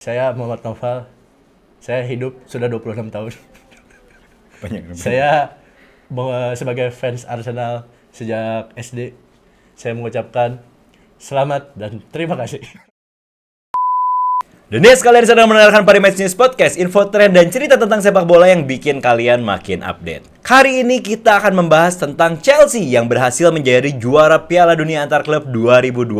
Saya Muhammad Noval. Saya hidup sudah 26 tahun. Banyak. Saya sebagai fans Arsenal sejak SD. Saya mengucapkan selamat dan terima kasih. Dan yes, kalian sedang mendengarkan Parimatch News Podcast, info tren dan cerita tentang sepak bola yang bikin kalian makin update. Kali ini kita akan membahas tentang Chelsea yang berhasil menjadi juara Piala Dunia Antar Klub 2025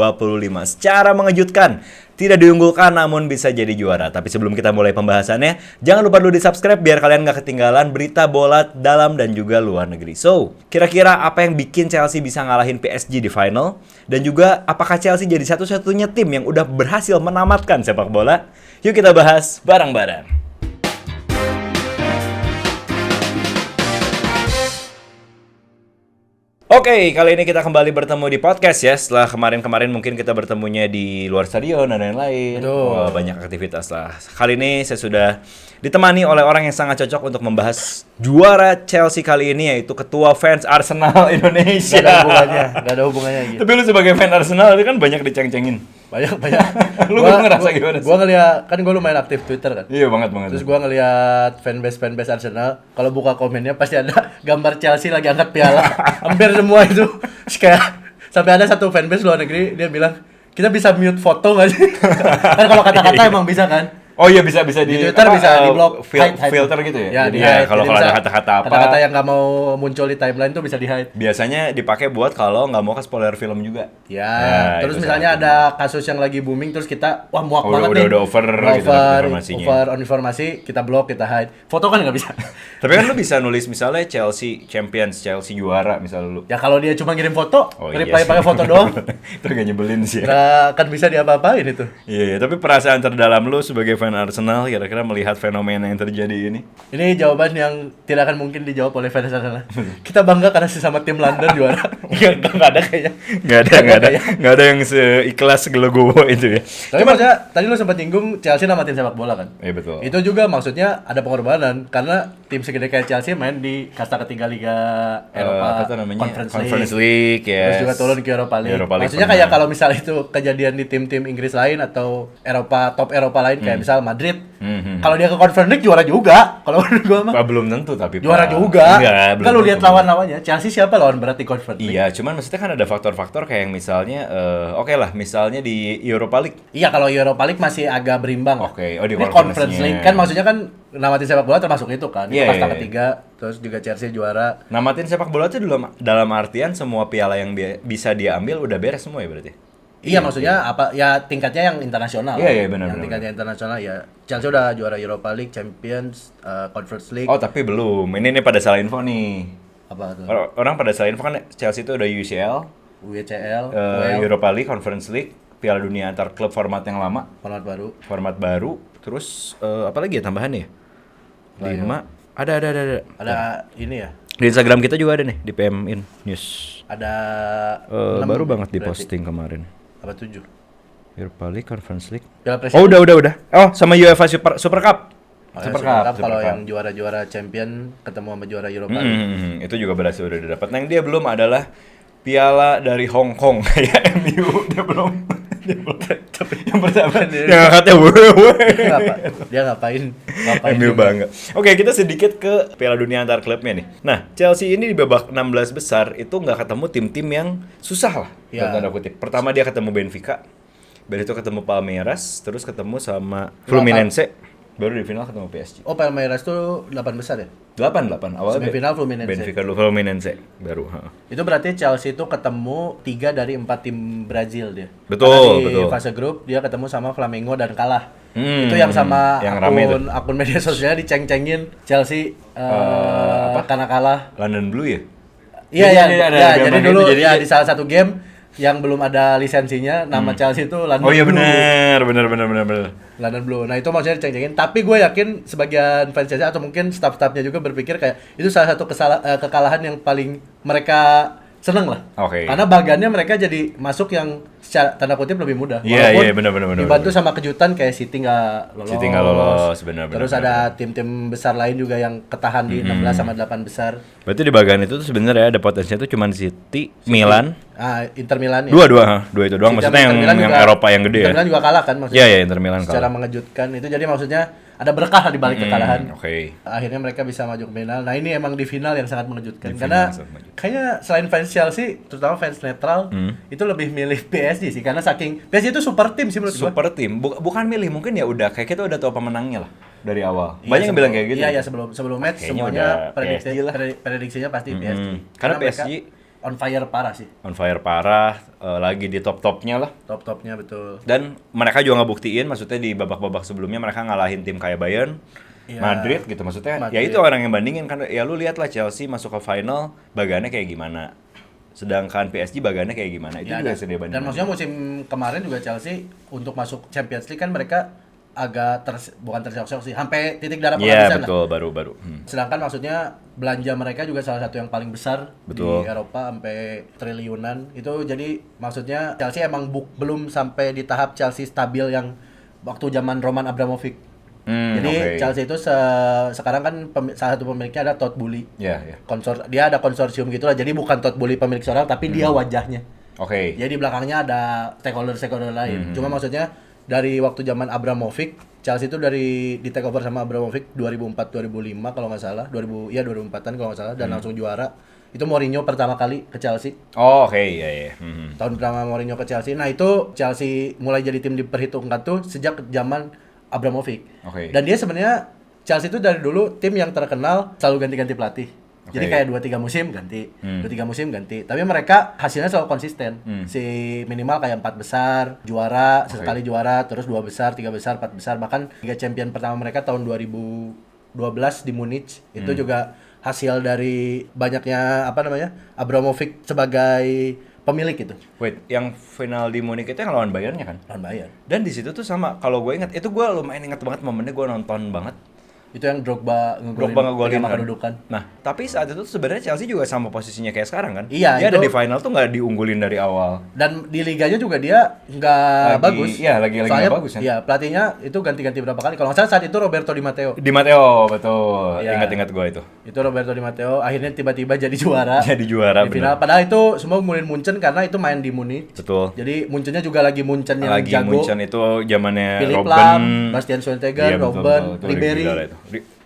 secara mengejutkan. Tidak diunggulkan namun bisa jadi juara. Tapi sebelum kita mulai pembahasannya, jangan lupa dulu di-subscribe biar kalian gak ketinggalan berita bola dalam dan juga luar negeri. So, kira-kira apa yang bikin Chelsea bisa ngalahin PSG di final? Dan juga apakah Chelsea jadi satu-satunya tim yang udah berhasil menamatkan sepak bola? Yuk kita bahas bareng-bareng. Oke, kali ini kita kembali bertemu di podcast ya. Setelah kemarin-kemarin mungkin kita bertemunya di luar stadion dan lain-lain. Wah, banyak aktivitas lah. Kali ini saya sudah ditemani oleh orang yang sangat cocok untuk membahas juara Chelsea kali ini, yaitu ketua fans Arsenal Indonesia. Gak ada hubungannya gitu. Tapi lu sebagai fans Arsenal itu kan banyak diceng-cengin. Banyak. Lu ngerasa gimana sih? Gua ngeliat, kan gue lumayan aktif Twitter kan. Iya banget. Terus gue ngeliat fanbase Arsenal, kalau buka komennya pasti ada gambar Chelsea lagi angkat piala. Hampir semua itu. Terus kayak sampai ada satu fanbase luar negeri, dia bilang, kita bisa mute foto nggak sih? Kan kalau kata-kata emang bisa kan? Oh iya bisa Di Twitter bisa di-block, hide. filter gitu ya. Ya, Jadi di-hide. kalau Jadi ada bisa kata-kata apa, kata-kata yang nggak mau muncul di timeline tuh bisa di-hide. biasanya dipakai buat kalau nggak mau ke spoiler film juga. Ya, Nah, terus itu misalnya salah ada kasus yang lagi booming, terus kita, wah muak banget nih. udah over gitu informasinya. over on informasi, kita blok, kita hide. Foto kan nggak bisa. Tapi kan lu bisa nulis misalnya Chelsea Champions, Chelsea juara misalnya lu. Ya kalau dia cuma ngirim foto, iya reply sih. pakai foto doang, Itu gak nyebelin sih ya. nggak akan bisa diapa-apain itu. Iya, tapi perasaan terdalam lu sebagai fan Arsenal kira-kira melihat fenomena yang terjadi ini. Ini jawaban yang tidak akan mungkin dijawab oleh fans Arsenal. Kita bangga karena sesama tim London juara. Nggak ada kayaknya. Nggak ada yang seikhlas gelogowo itu ya. Tapi maksudnya tadi lu sempat nyinggung Chelsea namatin sepak bola kan? Iya betul. Itu juga maksudnya ada pengorbanan karena tim segede kayak Chelsea main di kasta ketiga Liga Eropa, apa tuh namanya? Conference League ya. Terus juga turun ke Europa League. Europa League Maksudnya pernah. kayak kalau misalnya itu kejadian di tim-tim Inggris lain atau top Eropa lain kayak misal Madrid. Kalau dia ke Conference League juara juga. Kalau menurut gua mah Belum tentu tapi juara Pak. juga. Enggak, belum Kan lu tentu. lihat lawan-lawannya, Chelsea siapa lawan berat di Conference League? Iya, cuman maksudnya kan ada faktor-faktor kayak yang misalnya, oke lah, misalnya di Europa League. Iya, kalau Europa League masih agak berimbang. Oke, oh di Ini conference-nya. Conference League kan maksudnya kan namatin sepak bola termasuk itu kan. Iya, Itu kasta iya. ketiga, terus juga Chelsea juara. Namatin sepak bola itu dalam artian semua piala yang bisa dia ambil udah beres semua ya berarti? Iya, maksudnya apa ya tingkatnya yang internasional. Iya, benar, Yang benar, tingkatnya internasional ya. Chelsea udah juara Europa League, Champions, Conference League. Oh tapi belum, ini pada salah info nih. Apa tuh? Orang pada salah info kan Chelsea itu udah UCL, WCL, UEL, Europa League, Conference League, Piala Dunia Antar Klub format yang lama, format baru. format baru, terus apa lagi ya tambahannya? 5, ada. Ada ini ya. Di Instagram kita juga ada nih, di PM In News. Ada Baru 6 banget berarti. diposting kemarin. Apa 7? Europa League, Conference League. Piala Presiden. Oh udah. Oh sama UEFA Super Cup. Oh, Super ya, Cup. kalau Super yang Cup. juara-juara champion ketemu sama juara Europa League. Itu juga berhasil udah didapat. Nah yang dia belum adalah piala dari Hong Kong kayak MU dia belum. Yang pertama dia ngangkatnya Dia ngapain MU juga. bangga. Oke, kita sedikit ke Piala Dunia Antar Klubnya nih. Nah, Chelsea ini di babak 16 besar itu nggak ketemu tim-tim yang susah lah. Ya. Dalam tanda kutip. Pertama dia ketemu Benfica, dari itu ketemu Palmeiras, terus ketemu sama Fluminense, baru di final ketemu PSG. Oh, Palmeiras tuh 8 besar ya? 8 awalnya. Semifinal Fluminense. Benfica dulu Fluminense baru. Itu berarti Chelsea itu ketemu 3 dari 4 tim Brazil dia. Betul, Karena di betul. fase grup dia ketemu sama Flamengo dan kalah. Hmm, Itu yang sama yang rame tuh. akun media sosialnya diceng-cengin Chelsea karena kalah. London Blue ya? Iya, Ada jadi game dulu itu, ya di salah satu game yang belum ada lisensinya nama Chelsea itu London Oh iya Blue. benar. London Blue. Nah, itu maksudnya diceng-cengin, tapi gue yakin sebagian fans Chelsea atau mungkin staff-staffnya juga berpikir kayak itu salah satu kekalahan yang paling mereka seneng lah. Oke. Karena bagannya mereka jadi masuk yang secara tanda kutip lebih mudah. Iya, Walaupun iya, benar. dibantu sama kejutan kayak City nggak lolos. Benar. Terus ada tim-tim besar lain juga yang ketahan di 16 sama 8 besar. Berarti di bagian itu tuh sebenarnya ada potensinya tuh cuma City, Milan. Inter Milan ya. Dua itu doang. City Maksudnya sama Inter Milan yang juga- Eropa yang gede Inter ya. Milan juga kalah kan maksudnya. Iya, Inter Milan Secara kalah. mengejutkan itu, jadi maksudnya ada berkah lah di balik kekalahan. Oke. Akhirnya mereka bisa maju ke final. Nah ini emang di final yang sangat mengejutkan. Di Karena final sangat mengejutkan. kayaknya selain fans Chelsea, terutama fans netral, itu lebih milih PSG sih. Karena saking PSG itu super tim sih menurut gua. Super tim, bukan milih, mungkin ya udah kayak kita udah tahu pemenangnya lah dari awal. Iya, Banyak yang bilang kayak gitu. Iya, sebelum match Kayaknya semuanya udah prediksi, PSG lah. prediksinya pasti PSG. Karena mereka PSG on fire parah sih. on fire parah, lagi di top-topnya lah. Top-topnya betul. Dan mereka juga ngebuktiin, maksudnya di babak-babak sebelumnya mereka ngalahin tim kayak Bayern, Iya. Madrid gitu. Maksudnya ya Madrid. itu orang yang bandingin kan. Ya lu lihat lah Chelsea masuk ke final, bagannya kayak gimana. Sedangkan PSG bagannya kayak gimana. Itu Ya, juga dan, sedih bandingin. dan maksudnya musim kemarin juga Chelsea untuk masuk Champions League kan mereka agak bukan terseok-seok sih, sampai titik darah Iya, penghabisan lah. betul, baru. Sedangkan maksudnya belanja mereka juga salah satu yang paling besar Betul. di Eropa sampai triliunan. Itu jadi maksudnya Chelsea emang belum sampai di tahap Chelsea stabil yang waktu zaman Roman Abramovich. Jadi oke. Chelsea itu sekarang kan salah satu pemiliknya ada Todd Boehly. Iya. Dia ada konsorsium gitulah. Jadi bukan Todd Boehly pemilik seorang tapi dia wajahnya. Oke. Jadi di belakangnya ada stakeholder lain. Cuma maksudnya dari waktu zaman Abramovich, Chelsea itu di take over sama Abramovich 2004-2005 kalau nggak salah, 2004-an kalau nggak salah, dan langsung juara. Itu Mourinho pertama kali ke Chelsea. Oh, oke, iya. Tahun pertama Mourinho ke Chelsea. Nah itu Chelsea mulai jadi tim diperhitungkan tuh sejak zaman Abramovich. Oke. Dan dia sebenarnya Chelsea itu dari dulu tim yang terkenal selalu ganti-ganti pelatih. Jadi Oke. kayak 2-3 musim ganti, 2-3 musim ganti. Tapi mereka hasilnya selalu konsisten. Si minimal kayak 4 besar, juara, sesekali juara, terus 2 besar, 3 besar, 4 besar. Bahkan Liga Champion pertama mereka tahun 2012 di Munich. Itu juga hasil dari banyaknya Abramovich sebagai pemilik gitu. Wait, yang final di Munich itu yang lawan Bayernnya kan? Lawan Bayern. Dan di situ tuh sama, kalau gue ingat, itu gue lumayan ingat banget momennya, gue nonton banget. Itu yang Drogba ngegolin sama kan. kedudukan. Nah, tapi saat itu tuh sebenarnya Chelsea juga sama posisinya kayak sekarang kan? Iya, Dia ada itu- di final tuh nggak diunggulin dari awal. Dan di liganya juga dia nggak bagus. Iya, lagi Soalnya, nggak bagus kan? Iya, pelatihnya itu ganti-ganti berapa kali. Kalau nggak salah saat itu Roberto Di Matteo. Di Matteo, betul. Iya. Ingat-ingat gue itu. Itu Roberto Di Matteo akhirnya tiba-tiba jadi juara. Jadi juara, di final. Padahal itu semua ngulin Munchen karena itu main di Munich. Betul. Jadi Munchennya juga lagi Munchen yang Lagi jago. Munchen itu zamannya Philipp Robben, Lahm, Bastian Schweinsteiger, Iya, betul, Robben, betul. Itu Ribery. gila itu.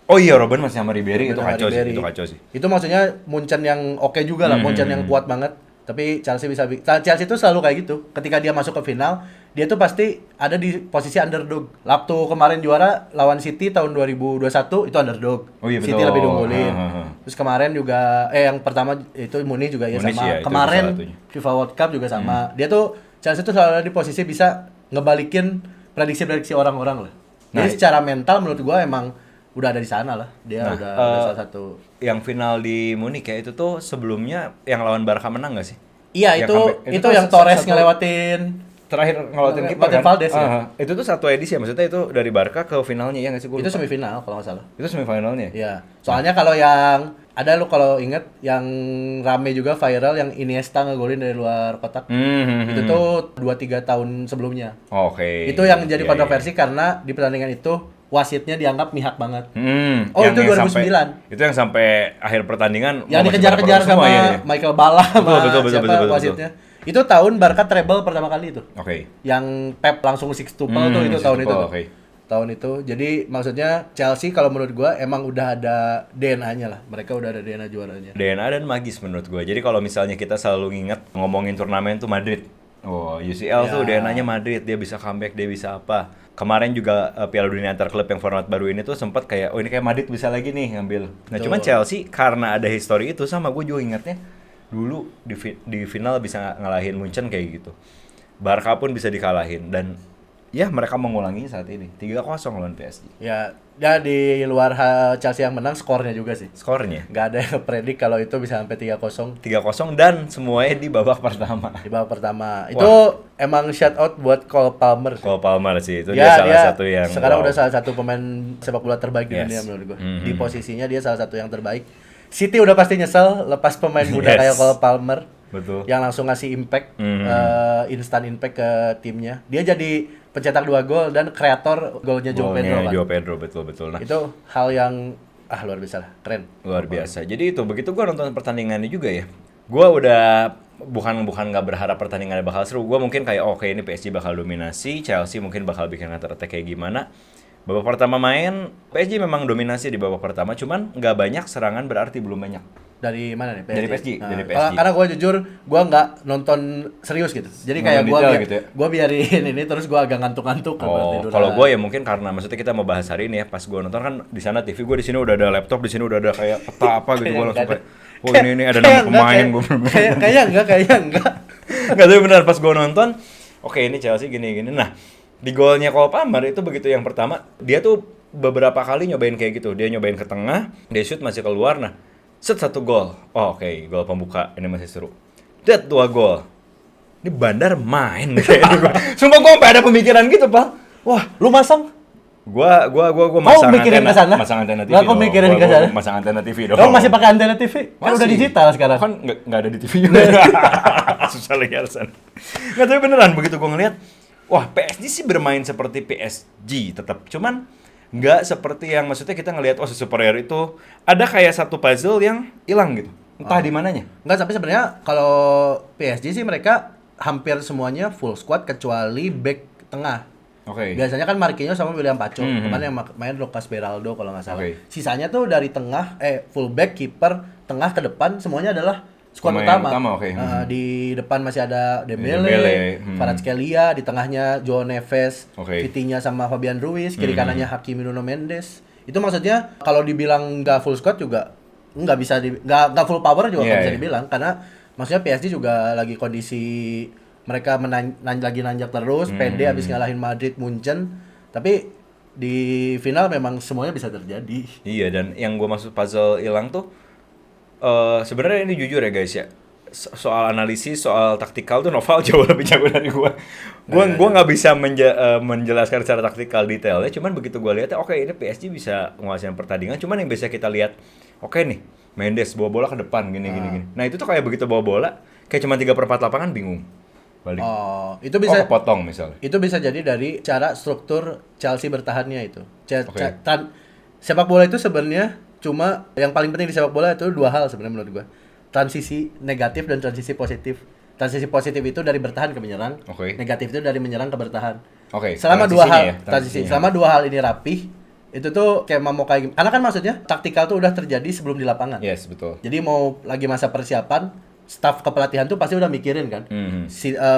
Oh iya, Robben masih sama Ribery, itu Robben sama kacau sih, Ribery. itu kacau sih. Itu maksudnya Munchen yang oke juga lah, Munchen yang kuat banget. Tapi Chelsea Chelsea itu selalu kayak gitu. Ketika dia masuk ke final, dia tuh pasti ada di posisi underdog. Waktu kemarin juara lawan City tahun 2021 itu underdog. Oh iya, City betul. lebih diunggulin. Ha. Terus kemarin juga yang pertama itu Munich juga ya Munich sama. ya, itu Kemarin salah satunya. FIFA World Cup juga sama. Dia tuh Chelsea tuh selalu ada di posisi bisa ngebalikin prediksi-prediksi orang-orang lah. Jadi Nah, secara mental menurut gua emang udah ada di sana lah. Dia Nah, udah salah satu. Yang final di Munich ya, itu tuh sebelumnya yang lawan Barca menang nggak sih? Iya, Yang itu comeback. Itu itu tuh yang Torres satu- ngelewatin Terakhir ngelawatin kiper Ngelewatin kan? Valdes ya? Itu tuh satu edisi ya, maksudnya itu dari Barca ke finalnya ya nggak sih? Gua itu lupa. semifinal kalau nggak salah. Itu semifinalnya? Iya. Soalnya kalau yang ada lu kalau inget yang rame juga viral yang Iniesta ngegolin dari luar kotak. Itu tuh 2-3 tahun sebelumnya. Oke. Itu yang jadi Iya, kontroversi karena di pertandingan itu wasitnya dianggap mihak banget. iya. Oh, itu yang 2009. Itu yang sampai akhir pertandingan Yang masih dikejar-kejar pada semua, sama ya, ya. Michael Bala sama Betul, siapa betul. wasitnya. Itu tahun Barca treble pertama kali itu. Oke. Yang Pep langsung sixtuple tuh itu tahun itu. sixtuple, Tuh. oke. Tahun itu. Jadi maksudnya Chelsea kalau menurut gua emang udah ada DNA-nya lah. Mereka udah ada DNA juaranya. DNA dan magis menurut gue. Jadi kalau misalnya kita selalu nginget ngomongin turnamen tuh Madrid. Oh, UCL tuh Ya. DNA-nya Madrid, dia bisa comeback, dia bisa apa. Kemarin juga Piala Dunia antar klub yang format baru ini tuh sempat kayak, oh ini kayak Madrid bisa lagi nih ngambil. Nah, Betul. cuman Chelsea karena ada history itu sama gue juga ingatnya dulu di final bisa ngalahin Munchen kayak gitu. Barca pun bisa dikalahin dan ya mereka mengulangi saat ini 3-0 lawan PSG. Ya di luar Chelsea yang menang skornya juga sih. Skornya Nggak ada yang predik kalau itu bisa sampai 3-0 3-0 dan semuanya di babak pertama. di babak pertama. Itu emang shout out buat Cole Palmer. Cole Palmer sih itu Ya, dia salah satu yang sekarang wow. udah salah satu pemain sepak bola terbaik di Yes. dunia menurut gua. Mhm. Di posisinya dia salah satu yang terbaik. City udah pasti nyesel lepas pemain muda Yes. kayak Cole Palmer. Betul. yang langsung ngasih impact, instant impact ke timnya. Dia jadi pencetak 2 gol dan kreator golnya Joao Pedro kan. Joao Pedro, betul. Nah, Itu hal yang luar biasa lah, keren. luar biasa. Jadi itu begitu gua nonton pertandingannya juga ya. Gua udah bukan nggak berharap pertandingannya bakal seru. Gua mungkin kayak oke ini PSG bakal dominasi, Chelsea mungkin bakal bikin counter attack kayak gimana. Babak pertama main, PSG memang dominasi di babak pertama, cuman nggak banyak serangan berarti belum banyak. Dari mana nih? Dari PSG. Karena gue jujur, gue nggak nonton serius gitu. Jadi kayak gue detail gitu ya? biarin ini terus gue agak ngantuk-ngantuk. Oh, kalau gue ya mungkin karena maksudnya kita mau bahas hari ini ya, pas gue nonton kan di sana TV gue di sini udah ada laptop, di sini udah ada kayak peta apa gitu, gue langsung kayak, oh ini ada nama pemain gue. Kayaknya enggak. Nggak tahu benar pas gue nonton, oke ini Chelsea gini-gini. Nah, di golnya Cole Palmer itu begitu yang pertama, dia tuh beberapa kali nyobain kayak gitu. Dia nyobain ke tengah, dia shoot masih keluar. Nah, satu gol. Oh, oke, gol pembuka. Ini masih seru. Lihat 2 gol. Ini Bandar main kayaknya. Sumpah gue sampai ada pemikiran gitu, Pak. Wah, lu masang? Gua masang mikirin antena, ke sana? masang antena TV. Lah, kok mikirin ke sana? Masang antena TV dong. Kamu masih pakai antena TV? Kan udah Masih. digital sekarang. Kan nggak ada di TV juga. Susah lagi alasan. Nggak, tapi beneran begitu gue ngeliat, wah PSG sih bermain seperti PSG tetap. Cuman nggak seperti yang maksudnya kita ngelihat superior itu ada kayak satu puzzle yang hilang gitu. Entah di mananya. Enggak, tapi sebenarnya kalau PSG sih mereka hampir semuanya full squad kecuali back tengah. Oke. Biasanya kan Marquinhos sama William Pacho, kemarin yang main Lucas Beraldo kalau nggak salah. Oke. Sisanya tuh dari tengah, fullback, kiper, tengah ke depan semuanya adalah squad Pemain utama. utama, oke. Di depan masih ada Dembele, Dembele, Kvaratskhelia, di tengahnya Joao Neves, Oke. Vitinha sama Fabian Ruiz, kiri kanannya Hakimi Nuno Mendes. Itu maksudnya kalau dibilang nggak full squad juga nggak bisa nggak full power juga nggak bisa dibilang, karena maksudnya PSG juga lagi kondisi mereka lagi nanjak terus, pede habis ngalahin Madrid, Munchen, tapi di final memang semuanya bisa terjadi. Iya, dan yang gue maksud puzzle hilang tuh sebenarnya ini jujur ya guys ya, soal analisis, soal taktikal tuh Noval jauh lebih jago dari gue. Gue nggak bisa menjelaskan secara taktikal detailnya, cuman begitu gue lihat oke ini PSG bisa menguasai pertandingan, cuman yang bisa kita lihat oke nih Mendes bawa bola ke depan gini. Nah itu tuh kayak begitu bawa bola kayak cuma 3/4 lapangan bingung balik. Oh, itu bisa kepotong misalnya. Itu bisa jadi dari cara struktur Chelsea bertahannya itu. Sepak bola itu sebenarnya cuma yang paling penting di sepak bola itu 2 hal sebenarnya menurut gua. Transisi negatif dan transisi positif. Transisi positif itu dari bertahan ke menyerang. Negatif itu dari menyerang ke bertahan. Selama 2 hal selama 2 hal ini rapih, itu tuh kayak mau kayak karena kan maksudnya taktikal tuh udah terjadi sebelum di lapangan. Yes, betul. Jadi mau lagi masa persiapan, staf kepelatihan tuh pasti udah mikirin kan.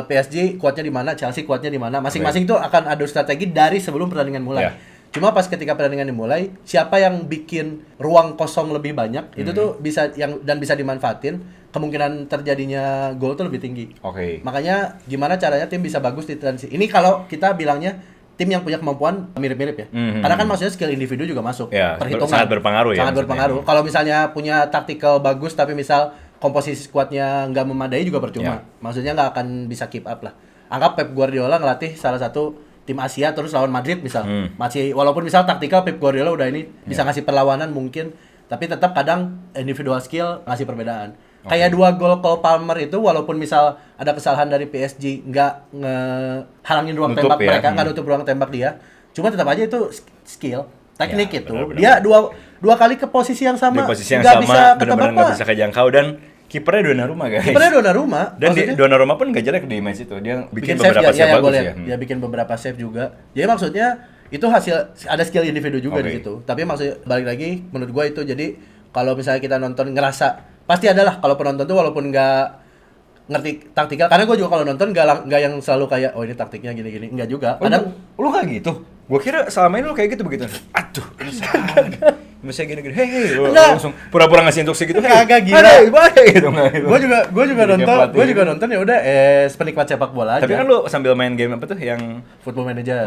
PSG kuatnya di mana, Chelsea kuatnya di mana. Masing-masing tuh akan adu strategi dari sebelum pertandingan mulai. Cuma pas ketika pertandingan dimulai, siapa yang bikin ruang kosong lebih banyak, itu tuh bisa bisa dimanfaatin, kemungkinan terjadinya gol tuh lebih tinggi. Makanya gimana caranya tim bisa bagus di transisi. Ini kalau kita bilangnya tim yang punya kemampuan mirip-mirip ya. Karena kan maksudnya skill individu juga masuk. Perhitungan sangat berpengaruh ya. Sangat berpengaruh. Kalau misalnya punya tactical bagus tapi misal komposisi skuadnya nggak memadai juga percuma. Maksudnya nggak akan bisa keep up lah. Anggap Pep Guardiola ngelatih salah satu tim Asia terus lawan Madrid misal. Masih walaupun misal taktikal Pep Guardiola udah ini bisa ngasih perlawanan mungkin, tapi tetap kadang individual skill ngasih perbedaan. Kayak 2 gol Cole Palmer itu walaupun misal ada kesalahan dari PSG nggak ngehalangin ruang tembak mereka, nggak nutup ruang tembak dia. Cuma tetap aja itu skill, teknik itu. Benar-benar. Dia dua kali ke posisi yang sama, Di posisi yang nggak sama bisa benar-benar nggak bisa kejangkau, dan kipernya Donnarumma guys. Kipernya Donnarumma. Dan Donnarumma pun nggak jelek di match itu. Dia bikin save beberapa save bagus ya. Dia bikin beberapa save juga. Jadi maksudnya itu hasil ada skill individu juga di situ. Tapi maksudnya balik lagi menurut gua itu, jadi kalau misalnya kita nonton ngerasa pasti adalah kalau penonton tuh walaupun nggak ngerti taktikal, karena gue juga kalau nonton nggak yang selalu kayak ini taktiknya gini-gini, nggak juga. Kadang lu nggak gitu. Gue kira selama ini lu kayak gitu begitu. Aduh, ini salah. Misalnya gini-gini, hey, langsung pura-pura ngasih instruksi gitu. Kagak gila. Gitu. Gue juga nonton ya udah penikmat sepak bola aja. Tapi kan lu sambil main game apa tuh yang Football Manager.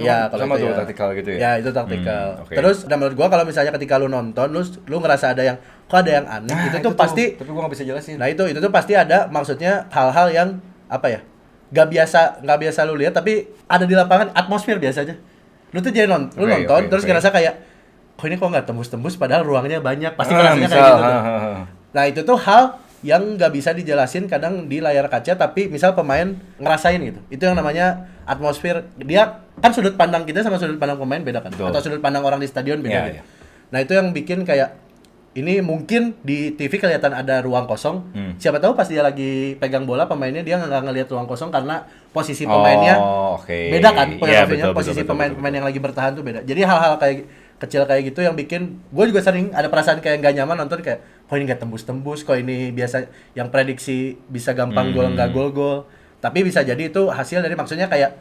Iya, sama tuh taktikal gitu ya. Ya, itu taktikal. Terus menurut gua kalau misalnya ketika lu nonton lu ngerasa ada yang kok ada yang aneh, itu tuh pasti. Tapi gua nggak bisa jelasin. Nah, itu tuh pasti ada maksudnya hal-hal yang apa ya? Gak biasa lu lihat tapi ada di lapangan, atmosfer biasanya. Lu tuh jadi nonton terus ngerasa kayak kok ini kok nggak tembus-tembus padahal ruangnya banyak, pasti ngerasanya kayak gitu tuh. Nah itu tuh hal yang nggak bisa dijelasin kadang di layar kaca, tapi misal pemain ngerasain gitu. Itu yang namanya atmosfer. Dia kan sudut pandang kita sama sudut pandang pemain beda kan, Betul. atau sudut pandang orang di stadion beda Iya, gitu. iya. Nah itu yang bikin kayak ini mungkin di TV kelihatan ada ruang kosong. Siapa tahu pas dia lagi pegang bola pemainnya dia nggak ngelihat ruang kosong karena posisi pemainnya oke. beda kan Iya, posisinya. betul, Posisi betul, pemain yang lagi bertahan tuh beda. Jadi hal-hal kayak kecil kayak gitu yang bikin gue juga sering ada perasaan kayak nggak nyaman nonton, kayak kok ini nggak tembus-tembus, kok ini biasa yang prediksi bisa gampang gol nggak gol. Tapi bisa jadi itu hasil dari maksudnya kayak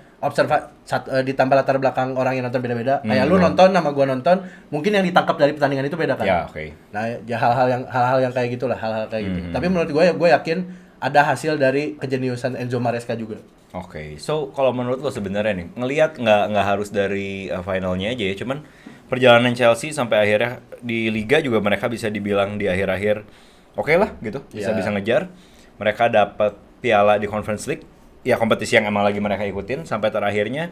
ditambah latar belakang orang yang nonton beda-beda. Kayak lu nonton sama gua nonton, mungkin yang ditangkap dari pertandingan itu beda kan. Ya, oke. Nah, ya hal-hal yang kayak gitulah, hal-hal kayak gitu. Tapi menurut gue yakin ada hasil dari kejeniusan Enzo Maresca juga. Oke, so kalau menurut lo sebenarnya nih, ngelihat nggak harus dari finalnya aja ya, cuman perjalanan Chelsea sampai akhirnya di Liga juga mereka bisa dibilang di akhir-akhir oke lah gitu, bisa ngejar. Mereka dapat piala di Conference League, ya kompetisi yang emang lagi mereka ikutin sampai terakhirnya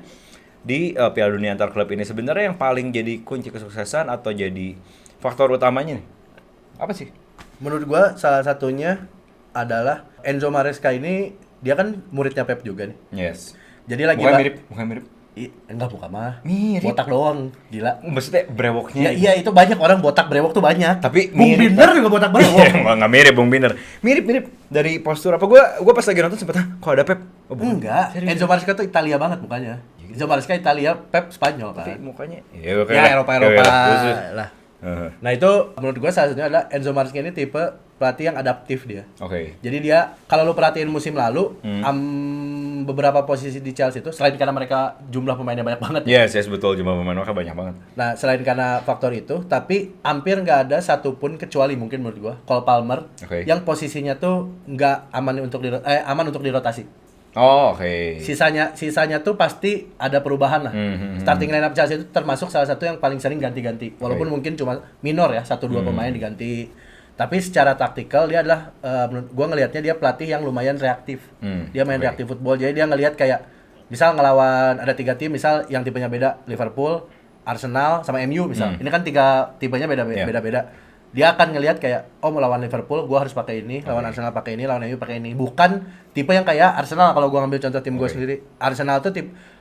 di Piala Dunia antar klub ini. Sebenarnya yang paling jadi kunci kesuksesan atau jadi faktor utamanya nih, apa sih? Menurut gue salah satunya adalah Enzo Maresca ini, dia kan muridnya Pep juga nih. Yes. Jadi lagi Bukan mirip. enggak, bukan mah. Mirip. Botak doang, gila. Maksudnya brewoknya. Ya iya, itu banyak orang botak brewok tuh banyak. Tapi Bung mirip. Binder juga botak brewok. Iya, nggak mirip Bung Binder. Mirip dari postur apa? Gua pas lagi nonton sempet kok ada Pep. Oh, bukan. Enggak, Serius? Enzo Maresca tuh Italia banget mukanya. Enzo Maresca Italia, Pep Spanyol kan. Tapi mukanya Ya Eropa lah. Heeh. Nah itu menurut gue salah satunya adalah Enzo Maresca ini tipe pelatih yang adaptif dia. Oke. Jadi dia kalau lu perhatiin musim lalu, beberapa posisi di Chelsea itu selain karena mereka jumlah pemainnya banyak banget. Yes, betul, jumlah pemain mereka banyak banget. Nah selain karena faktor itu, tapi hampir nggak ada satupun kecuali mungkin menurut gue Cole Palmer yang posisinya tuh nggak aman untuk dirotasi. Oh, oke. Sisanya tuh pasti ada perubahan lah. Starting lineup Chelsea itu termasuk salah satu yang paling sering ganti-ganti. Walaupun mungkin cuma minor ya, 1-2 pemain diganti. Tapi secara taktikal dia adalah gua ngelihatnya dia pelatih yang lumayan reaktif. Dia main reaktif football. Jadi dia ngelihat kayak misal ngelawan ada 3 tim, misal yang tipenya beda, Liverpool, Arsenal sama MU misal. Ini kan 3 tipenya beda-beda. Dia akan ngelihat kayak mau lawan Liverpool gua harus pakai ini, lawan Arsenal pakai ini, lawan MU pakai ini. Bukan tipe yang kayak Arsenal. Kalau gua ngambil contoh tim gua sendiri, Arsenal tuh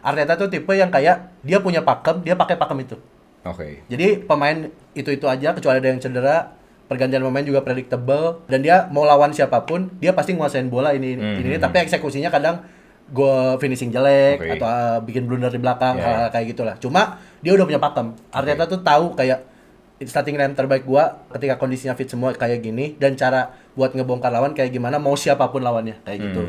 Arteta tuh tipe yang kayak dia punya pakem, dia pakai pakem itu. Oke. Jadi pemain itu aja, kecuali ada yang cedera, pergantian pemain juga predictable, dan dia mau lawan siapapun dia pasti nguasain bola ini, tapi eksekusinya kadang gol finishing jelek atau bikin blunder di belakang, hal-hal kayak gitulah. Cuma dia udah punya pakem. Arteta tuh tahu kayak starting line terbaik gua ketika kondisinya fit semua kayak gini, dan cara buat ngebongkar lawan kayak gimana, mau siapapun lawannya kayak gitu.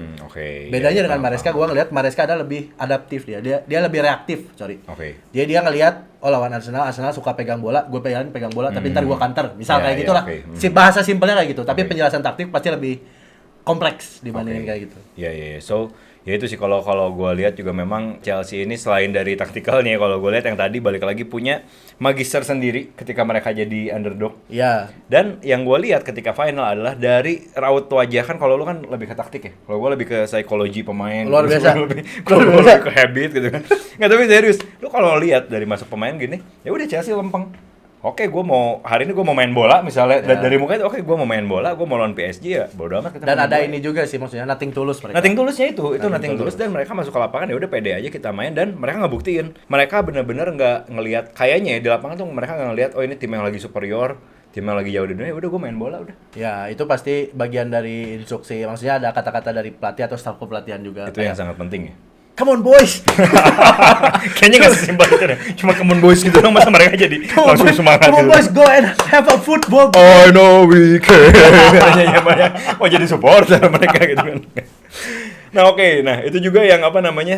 Bedanya dengan Maresca, gua ngelihat Maresca ada lebih adaptif, dia lebih reaktif, Dia ngelihat lawan Arsenal suka pegang bola, gue pegang bola tapi ntar gua counter, misal kayak gitulah. Si bahasa simpelnya kayak gitu, tapi penjelasan taktik pasti lebih kompleks dibandingin kayak gitu. Iya. So, ya itu sih kalau gue lihat juga memang Chelsea ini selain dari taktikalnya, kalau gue lihat yang tadi balik lagi punya magister sendiri ketika mereka jadi underdog. Iya. Dan yang gue lihat ketika final adalah dari raut wajah, kan kalau lu kan lebih ke taktik ya. Kalau gue lebih ke psikologi pemain. Luar biasa. Kalau gue lebih ke habit gitu kan. Nggak, tapi serius. Lu kalau lihat dari masuk pemain gini, ya udah Chelsea lempeng. Oke, hari ini gue mau main bola misalnya, dari muka itu gue mau main bola, gue mau lawan PSG ya bodo amat. Dan ada ini juga sih, maksudnya nothing tulus mereka. Nothing tulusnya itu nothing tulus, dan mereka masuk ke lapangan ya udah pede aja kita main, dan mereka ngebuktiin. Mereka benar-benar nggak ngelihat, kayaknya di lapangan tuh mereka nggak ngelihat ini tim yang lagi superior, tim yang lagi jauh di dunia, udah gue main bola udah. Ya, itu pasti bagian dari instruksi. Maksudnya ada kata-kata dari pelatih atau staf kepelatihan juga. Itu yang sangat penting ya. Come on boys. Kayaknya nggak sesimpel itu deh. Cuma come on boys gitu dong, masa mereka jadi langsung semangat. Come on boys, go and have a football. I know we can. Katanya ya, jadi supporter mereka gitu kan. Nah oke, itu juga yang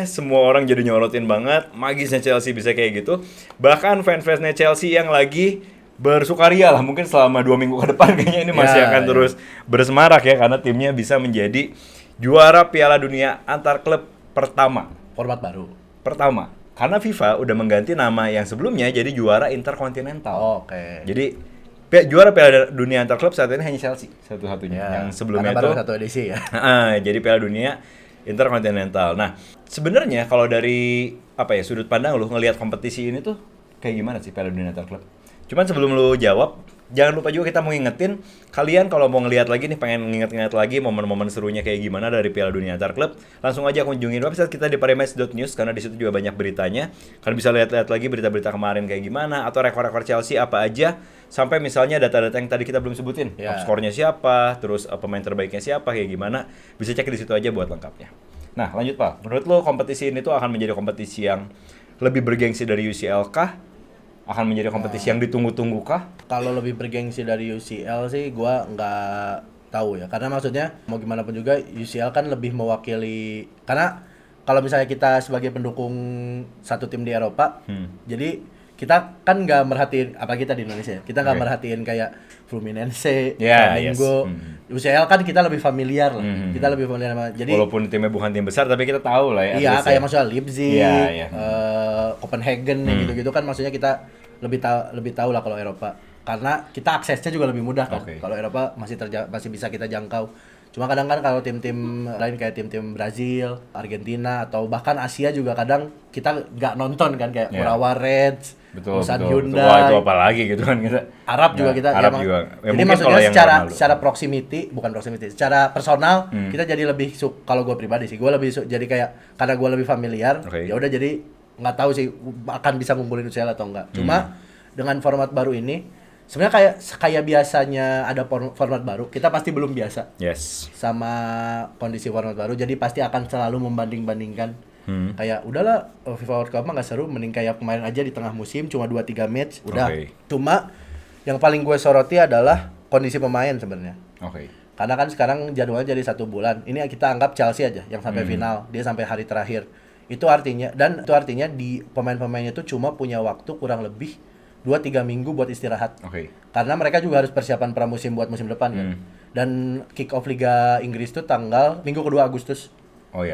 semua orang jadi nyorotin banget, magisnya Chelsea bisa kayak gitu. Bahkan fans-fansnya Chelsea yang lagi bersukaria lah, mungkin selama 2 minggu ke depan kayaknya ini masih akan terus bersemarak ya, karena timnya bisa menjadi juara Piala Dunia antar klub format baru pertama, karena FIFA udah mengganti nama yang sebelumnya jadi juara interkontinental. Jadi juara Piala Dunia antar klub saat ini hanya Chelsea satu-satunya. Yang sebelumnya itu satu edisi ya. Jadi Piala Dunia interkontinental. Nah, sebenarnya kalau dari sudut pandang lu ngelihat kompetisi ini tuh kayak gimana sih Piala Dunia antar klub? Cuman sebelum lu jawab, Jangan lupa juga kita mau ngingetin kalian kalau mau ngelihat lagi nih, pengen nginget-nginget lagi momen-momen serunya kayak gimana dari Piala Dunia Antar Klub, langsung aja kunjungin website kita di parimatch.news karena di situ juga banyak beritanya. Kalian bisa lihat-lihat lagi berita-berita kemarin kayak gimana atau rekor-rekor Chelsea apa aja, sampai misalnya data-data yang tadi kita belum sebutin, top skornya siapa, terus pemain terbaiknya siapa, kayak gimana, bisa cek di situ aja buat lengkapnya. Nah, lanjut Pak. Menurut lo kompetisi ini tuh akan menjadi kompetisi yang lebih bergengsi dari UCL kah? Akan menjadi kompetisi yang ditunggu-tunggu kah? Kalau lebih bergengsi dari UCL sih gua nggak tahu ya. Karena maksudnya mau gimana pun juga UCL kan lebih mewakili, karena kalau misalnya kita sebagai pendukung satu tim di Eropa, jadi kita kan nggak merhatiin, apalagi kita di Indonesia, kita nggak merhatiin kayak Fluminense, Flamengo. UCL kan kita lebih familiar lah, kita lebih familiar sama. Jadi walaupun timnya bukan tim besar, tapi kita tahu lah ya. Iya, kayak maksudnya Leipzig, Iya. Copenhagen, gitu-gitu kan maksudnya kita lebih tahu lah kalau Eropa. Karena kita aksesnya juga lebih mudah kan. Kalau Eropa masih bisa kita jangkau. Cuma kadang kan kalau tim-tim lain kayak tim-tim Brazil, Argentina atau bahkan Asia juga kadang kita nggak nonton kan, kayak Urawa Reds, Busan Hyundai. Wah, itu apa lagi gitu kan kita. Arab juga kita. Arab juga. Jadi maksudnya secara secara personal kita jadi lebih kalau gue pribadi sih, gue lebih jadi kayak karena gue lebih familiar, ya udah jadi nggak tahu sih akan bisa ngumpulin UCL atau enggak. Cuma dengan format baru ini sebenarnya kayak biasanya ada format baru, kita pasti belum biasa sama kondisi format baru, jadi pasti akan selalu membanding-bandingkan. Kayak udahlah FIFA World Cup mah nggak seru, mending kayak kemarin aja di tengah musim cuma 2-3 match udah. Cuma yang paling gue soroti adalah kondisi pemain sebenarnya. Karena kan sekarang jadwalnya jadi 1 bulan. Ini kita anggap Chelsea aja yang sampai final, dia sampai hari terakhir. Itu artinya di pemain-pemainnya itu cuma punya waktu kurang lebih 2-3 minggu buat istirahat. Karena mereka juga harus persiapan pramusim buat musim depan kan. Dan kick off Liga Inggris itu Minggu kedua Agustus.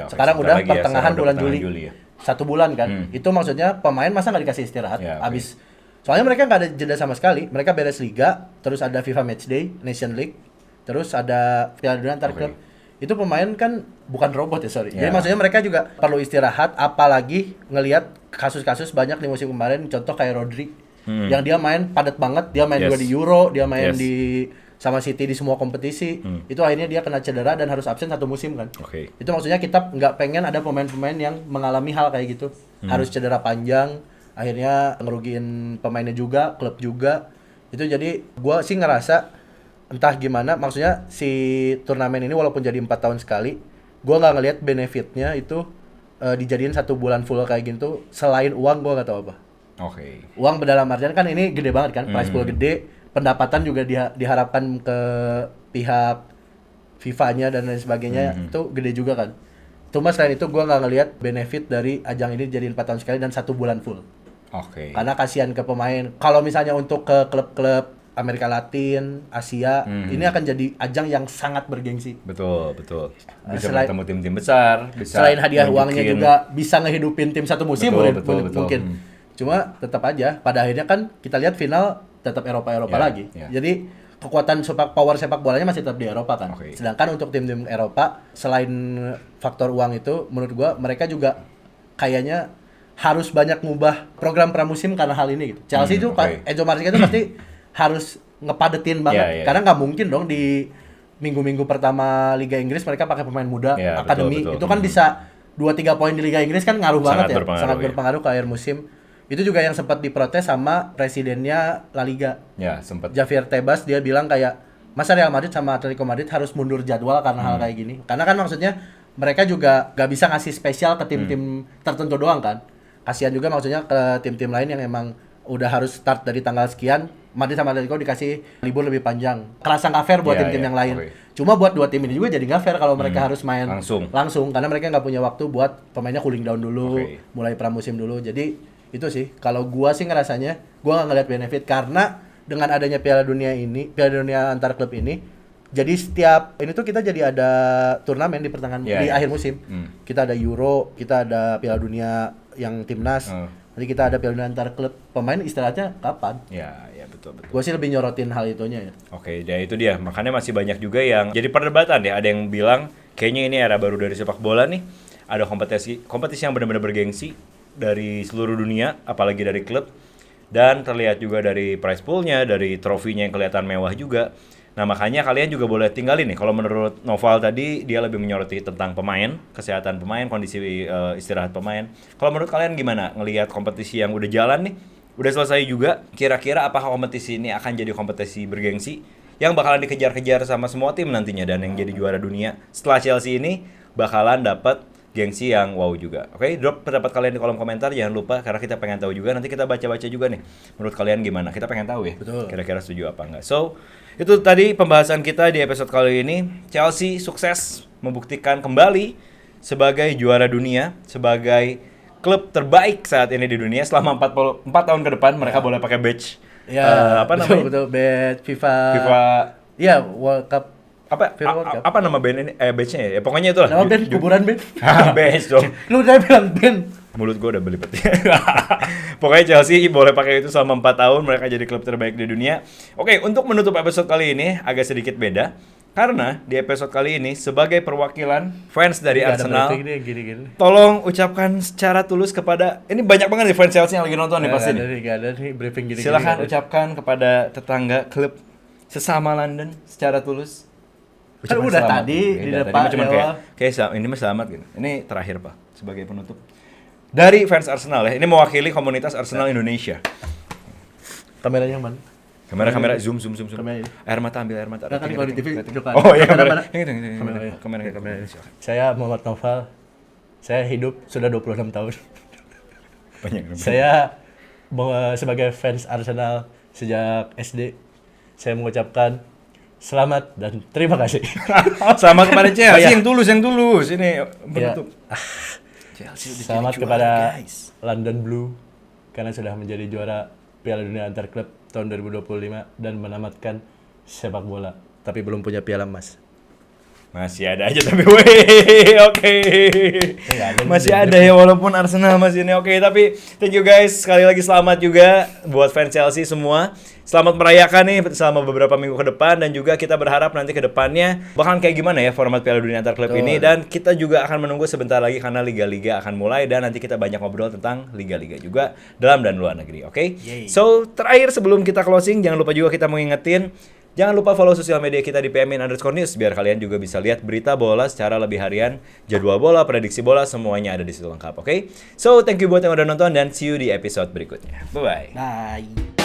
Sekarang udah pertengahan bulan Juli. 1 bulan kan. Itu maksudnya pemain masa nggak dikasih istirahat abis. Soalnya mereka nggak ada jeda sama sekali. Mereka beres Liga, terus ada FIFA Matchday, Nation League, terus ada Piala Dunia Antar Klub. Itu pemain kan bukan robot ya, sorry. Jadi maksudnya mereka juga perlu istirahat, apalagi ngelihat kasus-kasus banyak di musim kemarin, contoh kayak Rodri. Yang dia main padat banget, dia main juga di Euro, dia main di sama City di semua kompetisi. Itu akhirnya dia kena cedera dan harus absen 1 musim kan. Itu maksudnya kita nggak pengen ada pemain-pemain yang mengalami hal kayak gitu. Harus cedera panjang, akhirnya ngerugiin pemainnya juga, klub juga. Itu jadi gua sih ngerasa entah gimana, maksudnya si turnamen ini walaupun jadi 4 tahun sekali, gua nggak ngelihat benefitnya itu dijadiin 1 bulan full kayak gitu. Selain uang gua nggak tahu apa. Uang dalam artian kan ini gede banget kan, prize pool gede, pendapatan juga diharapkan ke pihak FIFA-nya dan lain sebagainya, itu gede juga kan. Cuma selain itu gua nggak ngelihat benefit dari ajang ini jadi 4 tahun sekali dan 1 bulan full. Karena kasihan ke pemain. Kalau misalnya untuk ke klub-klub Amerika Latin, Asia, ini akan jadi ajang yang sangat bergengsi. Betul. Bisa bertemu tim-tim besar, bisa selain hadiah uangnya juga bisa ngehidupin tim 1 musim mungkin. Cuma tetap aja pada akhirnya kan kita lihat final tetap Eropa lagi. Jadi kekuatan power sepak bolanya masih tetap di Eropa kan. Sedangkan untuk tim-tim Eropa selain faktor uang itu, menurut gua mereka juga kayaknya harus banyak ngubah program pramusim karena hal ini gitu. Chelsea itu Enzo Maresca itu pasti harus ngepadetin banget karena nggak mungkin dong di minggu-minggu pertama Liga Inggris mereka pakai pemain muda akademi. Betul. Itu kan bisa 2-3 poin di Liga Inggris kan ngaruh banget sangat berpengaruh ke akhir musim. Itu juga yang sempat diprotes sama presidennya La Liga. Sempat. Javier Tebas, dia bilang kayak masa Real Madrid sama Atletico Madrid harus mundur jadwal karena hal kayak gini. Karena kan maksudnya mereka juga gak bisa ngasih spesial ke tim-tim tertentu doang kan. Kasihan juga maksudnya ke tim-tim lain yang emang udah harus start dari tanggal sekian, Madrid sama Atletico dikasih libur lebih panjang. Kerasa nggak fair buat tim-tim yang lain. Cuma buat 2 tim ini juga jadi nggak fair kalau mereka harus main langsung karena mereka nggak punya waktu buat pemainnya cooling down dulu, mulai pramusim dulu. Jadi itu sih, kalau gua sih ngerasanya gua nggak ngeliat benefit karena dengan adanya Piala Dunia antar klub ini, jadi setiap ini tuh kita jadi ada turnamen di pertengahan di akhir musim. Kita ada Euro, kita ada Piala Dunia yang timnas. Nanti kita ada Piala Dunia antar klub. Pemain istirahatnya kapan? Betul. Gua sih lebih nyorotin hal itunya ya. Itu dia. Makanya masih banyak juga yang jadi perdebatan ya. Ada yang bilang kayaknya ini era baru dari sepak bola nih. Ada kompetisi yang benar-benar bergengsi dari seluruh dunia, apalagi dari klub. Dan terlihat juga dari prize pool-nya, dari trofinya yang kelihatan mewah juga. Nah, makanya kalian juga boleh tinggalin nih. Kalau menurut Noval tadi, dia lebih menyoroti tentang pemain, kesehatan pemain, kondisi istirahat pemain. Kalau menurut kalian gimana? Ngelihat kompetisi yang udah jalan nih, udah selesai juga, kira-kira apakah kompetisi ini akan jadi kompetisi bergengsi yang bakalan dikejar-kejar sama semua tim nantinya, dan yang jadi juara dunia setelah Chelsea ini bakalan dapat gengsi yang wow juga. Oke, drop pendapat kalian di kolom komentar, jangan lupa, karena kita pengen tahu juga, nanti kita baca-baca juga nih. Menurut kalian gimana? Kita pengen tahu ya. Betul. Kira-kira setuju apa enggak. So, itu tadi pembahasan kita di episode kali ini. Chelsea sukses membuktikan kembali sebagai juara dunia, sebagai klub terbaik saat ini di dunia. Selama 44 tahun ke depan mereka boleh pakai badge. Ya, Apa betul, namanya? betul, badge FIFA. Iya, World Cup. FIFA World Cup. Apa nama band ini? Badge-nya ya? Pokoknya itulah. Nama band kuburan band. Badge dong. Lu udah bilang band. Mulut gue udah belibet. Pokoknya Chelsea boleh pakai itu selama 4 tahun, mereka jadi klub terbaik di dunia. Oke, untuk menutup episode kali ini agak sedikit beda. Karena di episode kali ini sebagai perwakilan fans dari Nggak ada Arsenal, briefing nih, gini-gini. tolong ucapkan secara tulus kepada, ini banyak banget nih fans Chelsea yang lagi nonton nih pasti nih. Gak ada nih briefing gini-gini. Silahkan nggak ada. ucapkan kepada tetangga klub sesama London secara tulus. Kan Ucapan udah selamat. tadi Oke, di udah depan, tadi cuma di kayak awal. ini mah selamat gitu. Ini terakhir Pak sebagai penutup. Dari fans Arsenal ya. Ini mewakili komunitas Arsenal Indonesia. Kameranya yang mana? Kamera zoom. Kamera ini. Air mata, ambil air mata. Nah, kan kalau di TV depan. Oh iya, Kamera kamera. mana? Ini. Kamera. Saya Muhammad Noval. Saya hidup sudah 26 tahun. Banyak. Saya sebagai fans Arsenal sejak SD, saya mengucapkan selamat dan terima kasih. Selamat kepada Chelsea Oh, iya. yang tulus. Ini penutup. Chelsea udah Selamat jadi juara, kepada guys. London Blue karena sudah menjadi juara Piala Dunia Antar Klub tahun 2025 dan menamatkan sepak bola, tapi belum punya piala emas. Masih ada aja tapi weh, oke. Nggak ada, Masih udah. ada ya walaupun Arsenal masih ini. Oke, tapi thank you guys. Sekali lagi selamat juga buat fans Chelsea semua. Selamat merayakan nih selama beberapa minggu ke depan, dan juga kita berharap nanti ke depannya bakalan kayak gimana ya format Piala Dunia Antar Klub ini, dan kita juga akan menunggu sebentar lagi karena liga-liga akan mulai, dan nanti kita banyak ngobrol tentang liga-liga juga dalam dan luar negeri, oke? Yeay. So, terakhir sebelum kita closing, jangan lupa juga kita mau ngingetin, jangan lupa follow sosial media kita di PMIN_news biar kalian juga bisa lihat berita bola secara lebih harian, jadwal bola, prediksi bola, semuanya ada di situ lengkap, oke? So, thank you buat yang udah nonton dan see you di episode berikutnya. Bye-bye. Bye.